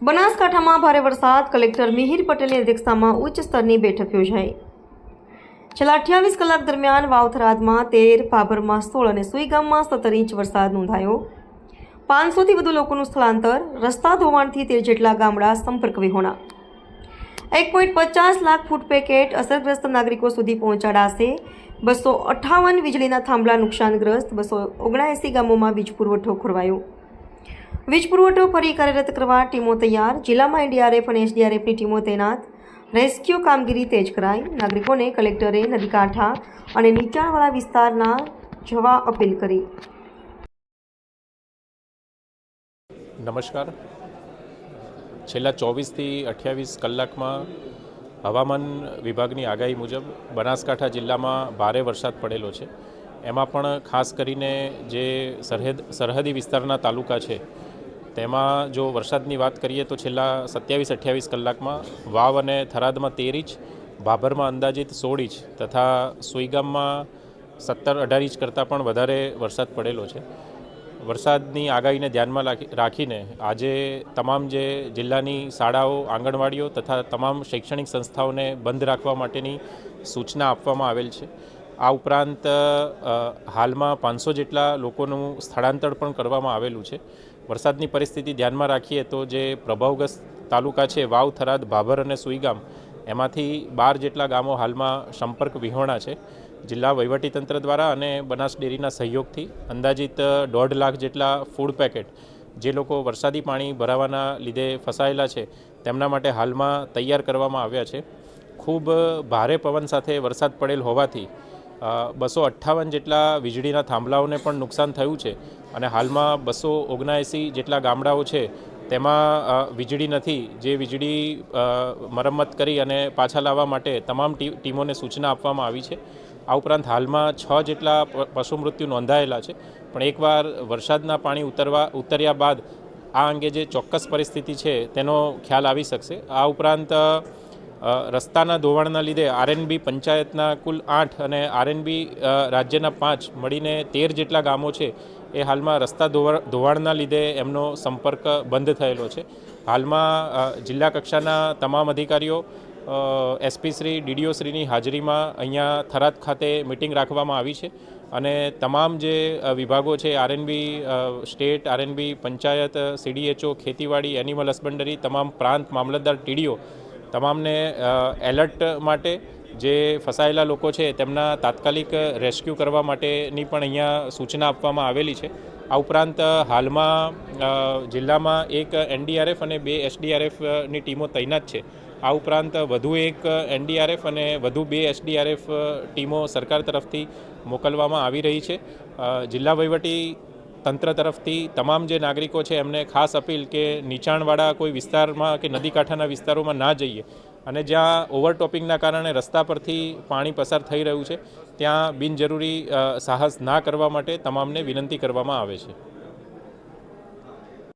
બનાસકાંઠામાં ભારે વરસાદ. કલેક્ટર મિહિર પટેલની અધ્યક્ષતામાં ઉચ્ચ સ્તરની બેઠક યોજાઈ. છેલ્લા 28 કલાક દરમિયાન વાવ-થરાદમાં 13, ભાભરમાં 16 અને સુઈ ગામમાં 17 ઇંચ વરસાદ નોંધાયો. 500થી વધુ લોકોનું સ્થળાંતર. રસ્તા ધોવાણથી 13 જેટલા ગામડા સંપર્ક વિહોણા. 1.50 લાખ ફૂડ પેકેટ અસરગ્રસ્ત નાગરિકો સુધી પહોંચાડાશે. 258 વીજળીના થાંભલા નુકસાનગ્રસ્ત. 279 ગામોમાં વીજ પુરવઠો ખોરવાયો. વીજ પુરવઠો ફરી કાર્યરત કરવા ટીમો તૈયાર. જિલ્લામાં એનડીઆરએફ અને એસડીઆરએફની ટીમો તૈનાત. રેસ્ક્યુ કામગીરી તેજ કરાઈ. નાગરિકોને કલેક્ટરે નદીકાંઠા અને નીચાણવાળા વિસ્તારના જવા અપીલ કરી. નમસ્કાર. છેલ્લા 24થી 28 કલાકમાં હવામાન વિભાગની આગાહી મુજબ બનાસકાંઠા જિલ્લામાં ભારે વરસાદ પડેલો છે. એમાં પણ ખાસ કરીને જે સરહદી વિસ્તારના તાલુકા છે તેમાં જો વરસાદની વાત કરીએ તો છેલ્લા 27-28 કલાકમાં વાવ અને થરાદમાં 13 ઇંચ, ભાભરમાં અંદાજિત 16 ઇંચ તથા સુઈગામમાં 17-18 ઇંચ કરતાં પણ વધારે વરસાદ પડેલો છે. વરસાદની આગાહીને ધ્યાનમાં રાખીને આજે તમામ જે જિલ્લાની શાળાઓ, આંગણવાડીઓ તથા તમામ શૈક્ષણિક સંસ્થાઓને બંધ રાખવા માટેની સૂચના આપવામાં આવેલ છે. આ ઉપરાંત હાલમાં 500 જેટલા લોકોનું સ્થળાંતર પણ કરવામાં આવેલું છે. વરસાદની પરિસ્થિતિ ધ્યાનમાં રાખીએ તો જે પ્રભાવગ્રસ્ત તાલુકા છે વાવ, થરાદ, ભાભર અને સુઈગામ, એમાંથી 12 જેટલા ગામો હાલમાં સંપર્ક વિહોણા છે. જિલ્લા વહીવટીતંત્ર દ્વારા અને બનાસ ડેરીના સહયોગથી અંદાજિત 1.5 લાખ જેટલા ફૂડ પેકેટ જે લોકો વરસાદી પાણી ભરાવાના લીધે ફસાયેલા છે તેમના માટે હાલમાં તૈયાર કરવામાં આવ્યા છે. ખૂબ ભારે પવન સાથે વરસાદ પડેલ હોવાથી 258 જેટલા વીજળીના થાંભલાઓને પણ નુકસાન થયું છે અને હાલમાં 279 જેટલા ગામડાઓ છે તેમાં વીજળી નથી. જે વીજળી મરમ્મત કરી અને પાછા લાવવા માટે તમામ ટીમોને સૂચના આપવામાં આવી છે. આ ઉપરાંત હાલમાં 6 જેટલા પશુ મૃત્યુ નોંધાયેલા છે. પણ એકવાર વરસાદના પાણી ઉતર્યા બાદ આ અંગે જે ચોક્કસ પરિસ્થિતિ છે તેનો ખ્યાલ આવી શકશે. આ ઉપરાંત રસ્તાના ધોવાણના લીધે આરએનબી પંચાયતના કુલ 8 અને આરએનબી રાજ્યના 5 મળીને 13 જેટલા ગામો છે એ હાલમાં રસ્તા ધોવાણના લીધે એમનો સંપર્ક બંધ થયેલો છે. હાલમાં જિલ્લા કક્ષાના તમામ અધિકારીઓ, એસપી શ્રી, ડીડીઓ શ્રીની હાજરીમાં અહીંયા થરાદ ખાતે મિટિંગ રાખવામાં આવી છે અને તમામ જે વિભાગો છે RNB state, RNB panchayat, CDHO, ખેતીવાડી, એનિમલ હસબન્ડરી, તમામ પ્રાંત મામલતદાર, ટીડીઓ તમામને એલર્ટ માટે જે ફસાયેલા લોકો છે તેમના તાત્કાલિક રેસ્ક્યુ કરવા માટેની પણ અહીંયા સૂચના આપવામાં આવેલી છે. આ ઉપરાંત હાલમાં જિલ્લામાં એક એનડીઆરએફ અને 2 એસડીઆરએફની ટીમો તૈનાત છે. આ ઉપરાંત વધુ એક એનડીઆરએફ અને વધુ 2 એસડીઆરએફ ટીમો સરકાર તરફથી મોકલવામાં આવી રહી છે. જિલ્લા વહીવટી તંત્ર તરફથી તમામ જે નાગરિકો છે એમને ખાસ અપીલ કે નીચાણવાળા કોઈ વિસ્તારમાં કે નદીકાંઠાના વિસ્તારોમાં ના જઈએ અને જ્યાં ઓવરટોપિંગના કારણે રસ્તા પરથી પાણી પસાર થઈ રહ્યું છે ત્યાં બિનજરૂરી સાહસ ના કરવા માટે તમામને વિનંતી કરવામાં આવે છે.